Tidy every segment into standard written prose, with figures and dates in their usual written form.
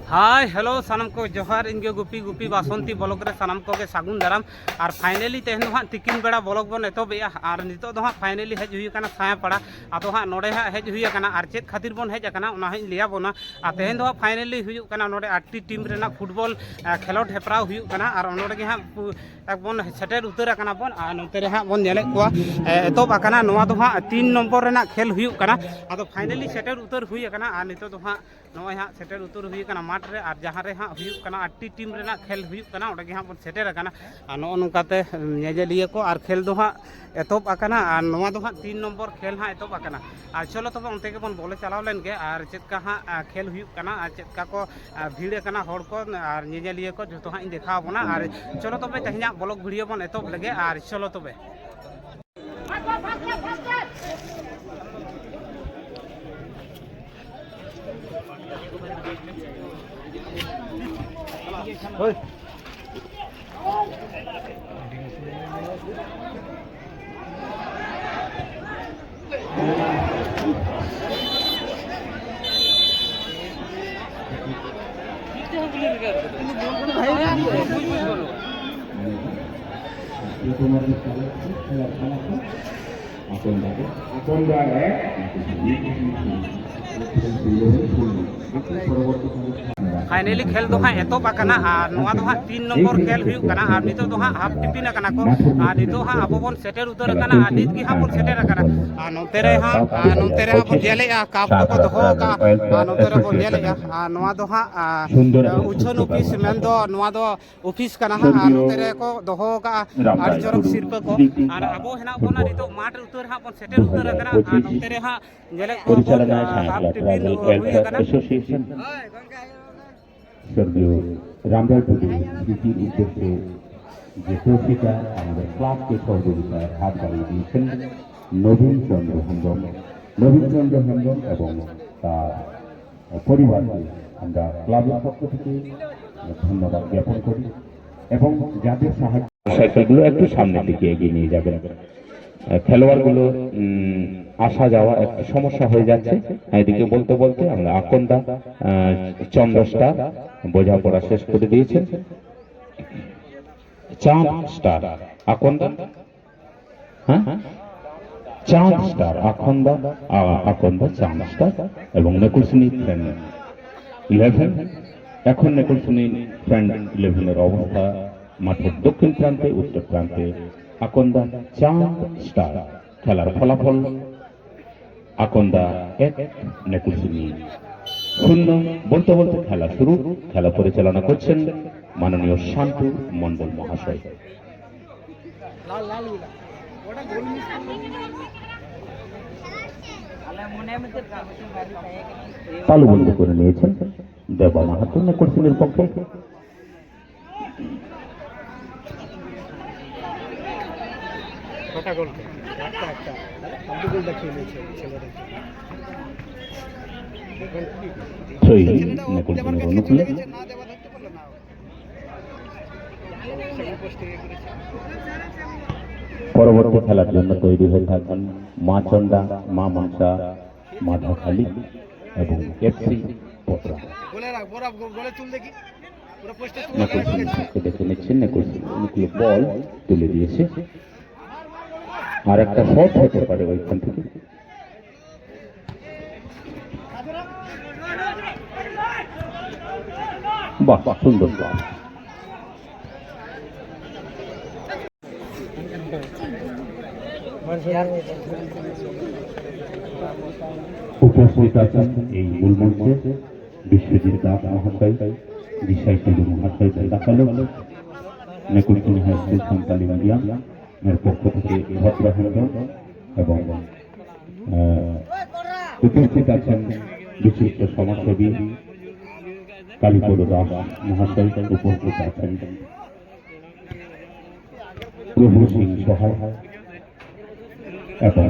Hi hello सानम को जोहार इनके गुपी गुपी बासंती ब्लॉक रे सानम को के सागुन दाराम और फाइनली तेहन हाँ तिकिन बेड़ा ब्लॉक बन एतबेया और नितो हाँ फाइनली हज हुई सायापाड़ा आतो हाँ नोडे हाँ हज हुई और चेक खातिर बन हज लिया बना और तेहन हाँ फाइनली नोडे 8टी टीम रेना फुटबॉल खेलोड हेपरा और नोडे हाँ बन सेटेर उतर बन और नोते हाँ बन नेले को एतब हाँ 3 नम्बर रेना खेल आदो फाइनली सेटेर उतर और नितो हाँ नॉय हाँ सेटेर उतर हुई माठ रे और जहाँ रे हाँ 8टी टीम रेना खेल हुई हाँ बन सेटेर नो नौकाते नेजेलिया को और खेल दो हाँ एतब हाँ 3 नम्बर खेल हाँ एतब और चलो तब उनते के बन बोले चलाव लेन के और चेका हाँ खेल हुई चेका को भीड़ हड़ को और नेजेलिया को जो हाँ देखा बना और चलो तब तेहना ब्लॉग भिडियो बन एतब लगे और चलो तब फाइनली खेल दो हाँ एतब और 3 नम्बर खेल और नितो हाँ हाफ टिफिन को और नितो हाँ अब बन सेटेर उतर और नित की हाँ बन सेटेर और नोते रे हाँ बन जेले काप को दोहो और नोते रे बन जेले और हाँ उछन ऑफिस मेन दो ऑफिस हाँ और नोते रे को दोहो आड़ी चरक सिरपा को और अब हेना बना नितो माठ उतर हाँ बन सेटेर उतर और नोते रे हाँ जेले को हाफ टिफिन हुई स्वर्गीय रामलाल टुडू स्मृतिर उद्देश्ये যে ট্রফিটা আমাদের ক্লাবকে সহযোগিতায় হাত বাড়িয়ে দিয়েছেন নবীন চন্দ্র হেমব্রম এবং তার পরিবারকে আমরা ক্লাবের পক্ষ থেকে ধন্যবাদ জ্ঞাপন করি এবং যাদের সাহায্য সাইকেলগুলো একটু সামনের দিকে এগিয়ে নিয়ে যাবেন। খেলোয়াড়গুলো আসা যাওয়া একটা সমস্যা হয়ে যাচ্ছে। এদিকে বলতে বলতে আমরা আকন্দা চন্দ্রস্টার বোঝাপড়া শেষ করে দিয়েছে। চাঁদ স্টার আকন্দা চাঁদ স্টার আকন্দা চাঁদ স্টার এবং নেকুলসুনি ফ্রেন্ড 11 এখন নেকুলসুনি ফ্রেন্ড 11 অবস্থা মাঠের দক্ষিণ প্রান্তে উত্তর প্রান্তে আকন্দা চাঁদ স্টার খেলার ফলাফল আকন্দা 1 নেকুলসুনি 0 বলতে বলতে খেলা শুরু। খেলা পরিচালনা করছেন মাননীয় শান্তু মণ্ডল মহাশয়। তালুবন্দি করে নিয়েছেন দেবা মাহাতো নেকুলসুনির পক্ষে। অনুকূলে পরবর্তী খেলার জন্য তৈরি হয়ে থাকবেন মা চন্ডা, মা মনসা, মাধাখালী এবং এফসি পোটরা। দেখে নিচ্ছেন অনুকূলে বল তুলে দিয়েছে আর একটা শট হতে পারে ওইখান থেকে। বাহ সুন্দর বল। উপস্থিত আছেন এই মূল মঞ্চে বিশ্বজিৎ দাস মহাশয়, বিষয় টুডু মহাশয়, নেকুলসুনি হাই স্কুল সান্তালি মিডিয়াম এর পক্ষ থেকে ভদ্রহেন্দ্র এবং উপস্থিত আছেন বিশিষ্ট সমাজসেবী কালীপদ দাস মহাশয়, উপস্থিত আছেন প্রভু সিং সহায় এবং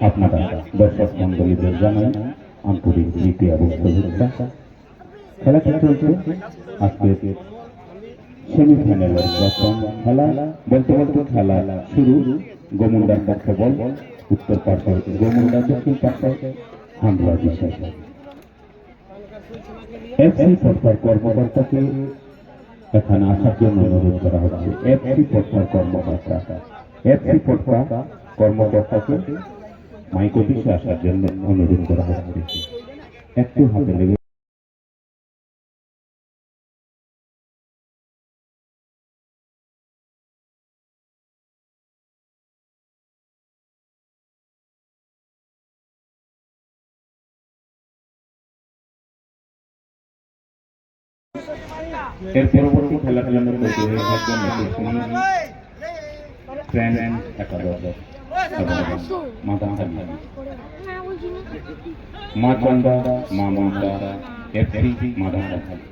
আপনারা দর্শক মন্ডলীদের জানান আন্তরিক প্রীতি এবং শুভেচ্ছা। খেলা চলছে আজকে সেমিফাইনালের প্রথম খেলা। বলতে বলতে খেলা শুরু। গোমুন্ডার পক্ষে বল, উত্তর পাশে গোমুন্ডা, দক্ষিণ পাশে হামলা বিষয়। এফসি পটকার কর্মকর্তাকে এখানে আসার জন্য অনুরোধ করা হচ্ছে। এফসি পটকার কর্মকর্তাকে মাইক অফিসে আসার জন্য অনুরোধ করা হচ্ছে। একটু হাতে লেগে এর পরবর্তী খেলার জন্য তৈরি হয়ে থাকবেন ফ্রেন্ড একাদশ এবং মাদানহালি মা মমতা এফসি মাদানহালি।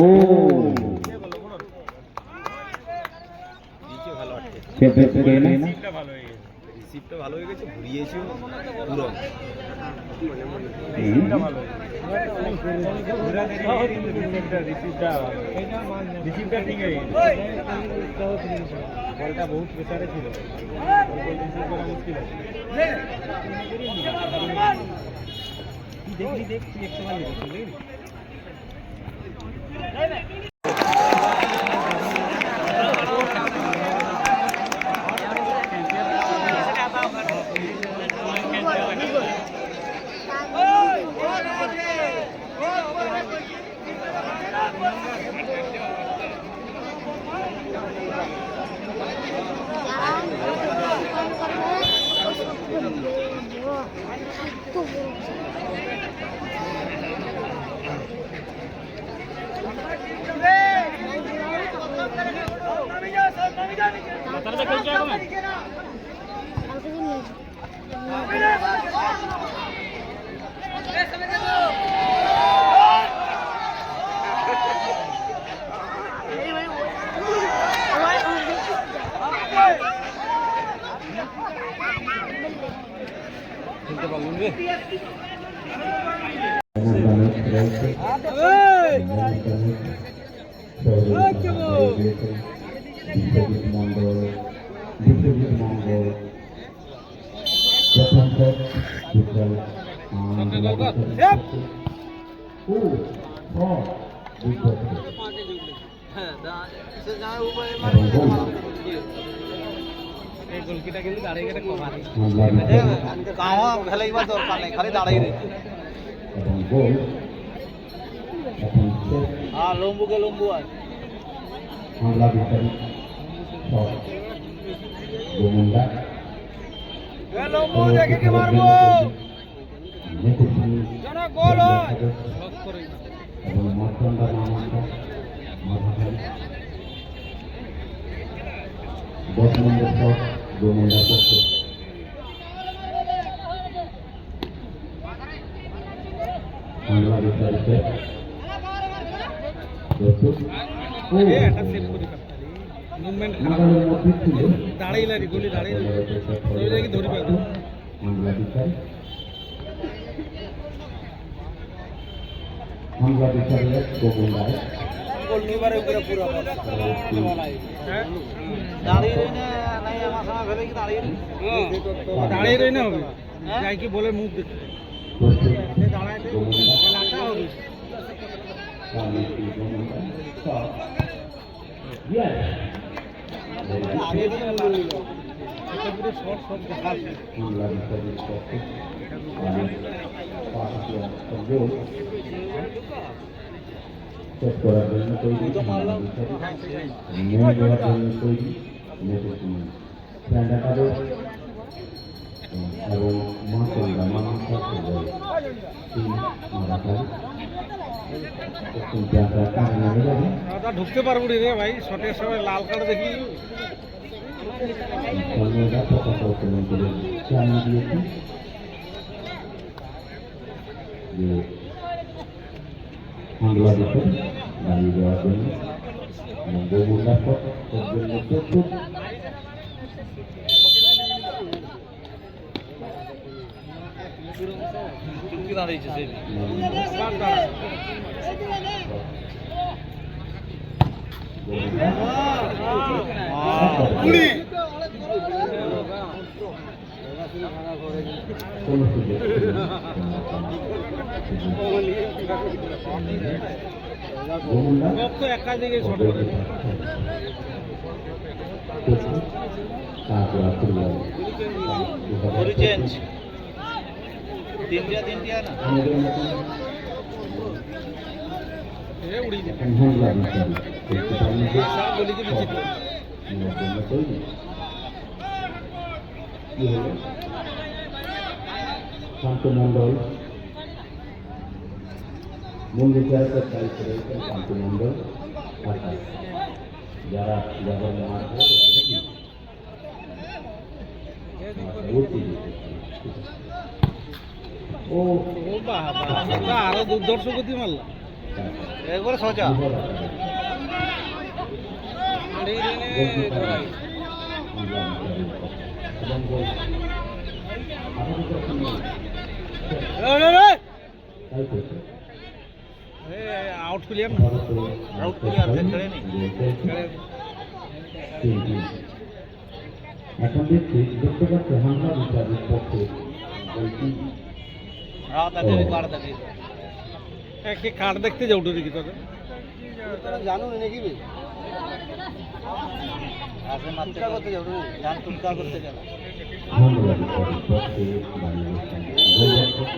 ও রিসিভটা ভালো হয়ে গেছে, ঘুরিয়েছেও পুরো রিসিভটা ঠিক আছে, বলটা বহুত প্রেসারে ছিল, মুশকিল আছে। দেখলি দেখছি একটু ভালো দেখলি গোলকিটা কিন্তু দাঁড়িয়ে গেলে কমাতে কাওয়া খেলাইবার দরকার নেই, খালি দাঁড়াই রে। হ্যাঁ লম্বুকে লম্বু আর লম্বু দেখে কি মারবো জানা গোল হয় এবং মাতঙ্গা মামা 10 নম্বর শট গোমন্ডার পক্ষে। বাংলা বিচারিতে দাঁড়াই লাগি গুলি দাঁড়াই ধরি পাবো বাংলা বিচারি বাংলা বিচারে গোমন্ডায় গোলকিপারের উপরে পুরো দাঁড়িয়ে রই না নাই আমার সময় ফেলে কি দাঁড়িয়ে রই না হবে যাই কি বলে মুখ দেখতে দাঁড়ায় খেলাটা হবে আগে দিন পুরো শর্ট শর্ট দেখাচ্ছে শেষ করার জন্য তৈরি, দেওয়ার জন্য তৈরি এবং মাতঙ্গা মামা ঢুকতে পারবো রে ভাই, শটের সময় লাল কার্ড দেখি বাংলাদেশে দাঁড়িয়ে দেওয়ার জন্য এবং গোমন্ডার জন্য প্রচুর দাঁড়িয়েছে সমস্ত সব তো একা দিকে শট করে করে চেঞ্জ তিনটা না এ উড়ি দে সব বলি কি বিচিত্র শান্ত মন্ডল মূল বিচারকের দায়িত্ব রয়েছেন শান্ত মন্ডল যারা ও বাবা আরো দুর্ধর্ষ গতি মারলা একবার সোজা आउट क्लियर आउट क्लियर खड़े नहीं खड़े এখন দেখছি দেখতে পাচ্ছি হামলা বিচারের পক্ষে বলছি रात आके काट दे एक काट देखते जाओ उठो देखी तो জানো নাকি বে ऐसे मत करते जाओ जान तुम क्या करते जाना হামলা বিচারের পক্ষে বাংলাদেশ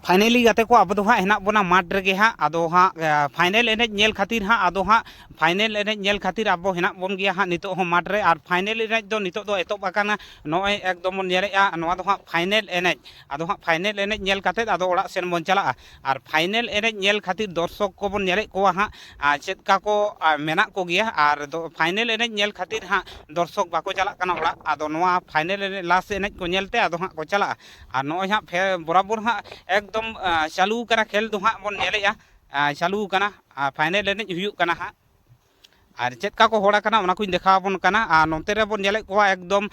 फाइनली गाते को अब हाँ हेना बना माठ रे हाँ आदो हाँ फाइनल एने नेल खातिर हाँ आदो हाँ फाइनल एने नेल खातिर अब हेना बन गया हाँ नितो हो माठ रे और फाइनल एने दो नितो दो एतो बाकाना नॉय एकदम बन नेले नवा दो हाँ फाइनल एने आदो हाँ फाइनल एने नेल खातिर आदो ओड़ा सेन बन चला और फाइनल एने नेल खातिर दर्शक को बन नेले को हाँ चेदका को मेना को गया और फाइनल एने नेल खातिर हाँ दर्शक बाको चला कना ओड़ा आदो नवा फाइनल एने लास्ट एने को नेलते आदो हाँ को चला और नॉय हाँ बराबर हाँ एकदम चालू कना खेल दो हाँ बन नेलेया चालू कना फाइनल एने हुयु कना हाँ और चेदका को होड़ा कना उना कुछ देखा बन कना नोते रे बन नेले को एकदम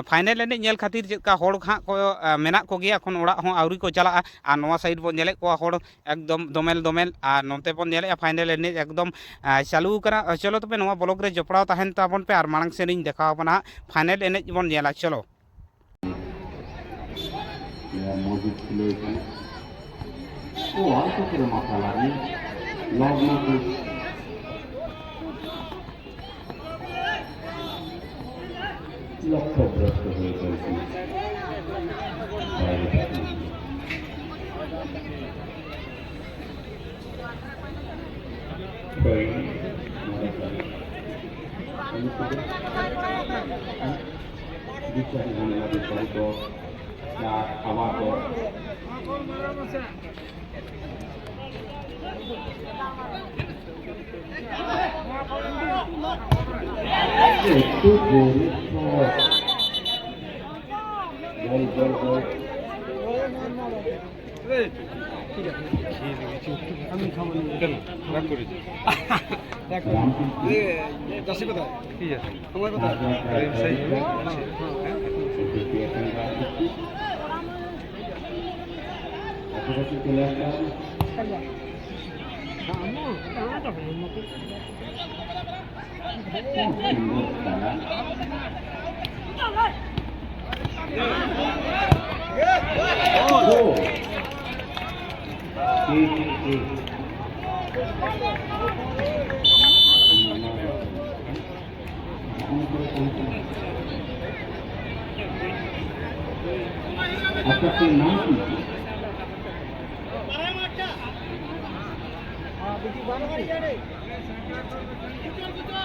फाइनल एने नेल खातिर चेदका होड़ हाँ को मेना को गया एखन ओड़ा हों आउरी को चला और नवा साइड बन नेले को होड़ एकदम दोमेल दोमेल और नोते बन नेले फाइनल एने एकदम चालू कना चलो तबे नवा ब्लॉग रे जपड़ाव तहन ताबन पे और मांग सेनिन देखा बना फाइनल एने बन नेला चलो মজুদ ছিল এখানে ও অল্প করে মাথা লাগে লগ্ন লক্ষ্যভ্রষ্ট হয়ে পড়েছে বিচারী বাংলা বিস্তারিত আবার একটু জোরে জল জল জল আমি খাবো কেন রাগ করেছি দশে কোথায় ঠিক আছে তোমার কোথায় চলে আসলাম আপনার নাম কি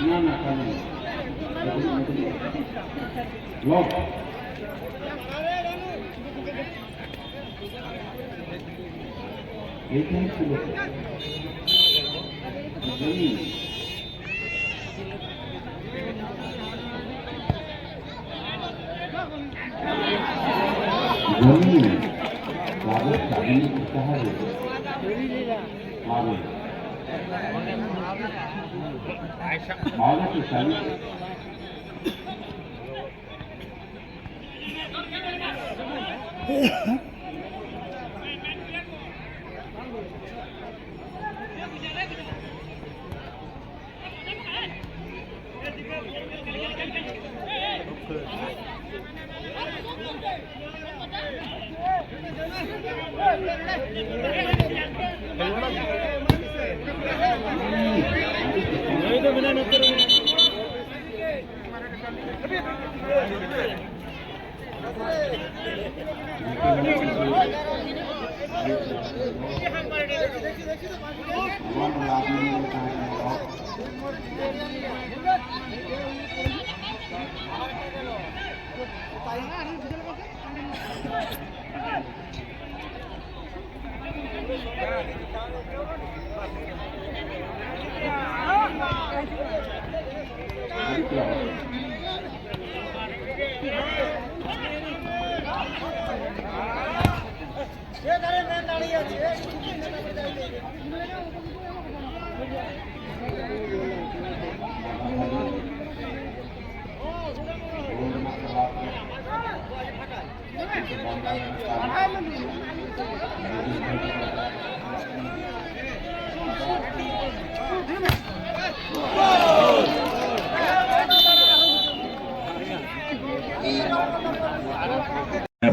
না না লক এইখানে ছিল জমি ক্লাবের স্বাধীন ইস্তাহারে ক্লাবে মাওলাকে চালিয়ে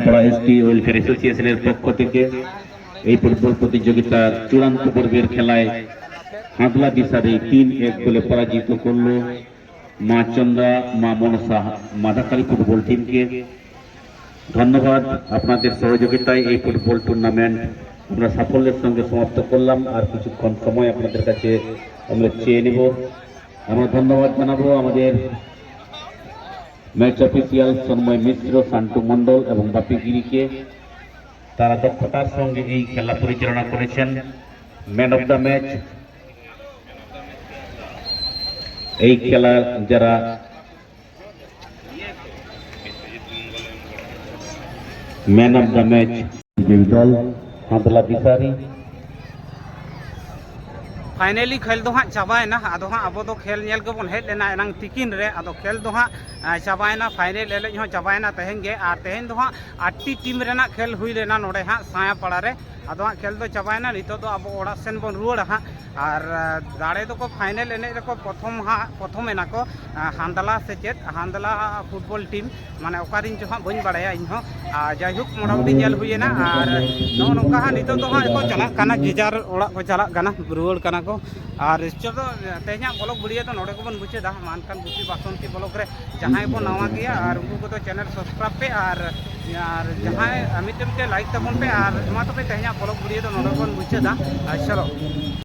পড়া এসটি ওয়েলফেয়ার অ্যাসোসিয়েশনের পক্ষ থেকে এই ফুটবল প্রতিযোগিতার চূড়ান্ত পর্বের খেলায় হাঁদলা বিসারে 3-1 গোলে পরাজিত করল মা চন্দ্রা মা মনসা মাদাকালী ফুটবল টিমকে। ধন্যবাদ, আপনাদের সহযোগিতায় এই ফুটবল টুর্নামেন্ট আমরা সাফল্যের সঙ্গে সমাপ্ত করলাম। আর কিছুক্ষণ সময় আপনাদের কাছে আমরা চেয়ে নেব। আমরা ধন্যবাদ জানাবো আমাদের ম্যাচ অফিসিয়াল সন্ময় মিশ্র, শান্তু মণ্ডল এবং বাপি গিরিকে। তারা দক্ষতার সঙ্গে এই খেলা পরিচালনা করেছেন। ম্যান অফ দ্য ম্যাচ এই খেলা যারা ম্যান অফ দ্য ম্যাচ দল হাঁদলা বিসারি। फाइनली खेल दो हाँ चाबायना आदो हाँ अब तो खेल नेल के बन हेड लेना एनंग तिकिन रे आदो खेल दो हाँ चाबायना फाइनल एले हो चाबायना तेहन गे और तेहन दो हाँ 8टी टीम रेना खेल हुई लेना नोडे हाँ साया पड़ा रे आदो हाँ खेल दो चाबायना नितो दो अब ओड़ा सेन बन रुआड़ हाँ और दाड़े दो को फाइनल एने को प्रथम एना को हांदला से चेत हांदला फुटबॉल टीम माने ओकारिन जो हाँ बन बड़ाया इन हो जायहुक मोटामुटी नेल हुईना और नो नोका हाँ नितो दो हाँ को चला काना जिजार ओड़ा को चला काना रुआड़ काना और इस तेजा ब्लॉग वीडियो तो नोड़े को बन बुझेदा मानकान गुपी बासंती ब्लॉग रे जहाँ को नवा गया और उनको को तो चैनल सब्सक्राइब पे और जहाँ मिट्टे लाइक तबन पे और तो पे तेजा ब्लॉग वीडियो तो नोड़े को बन बुझेदा। चलो।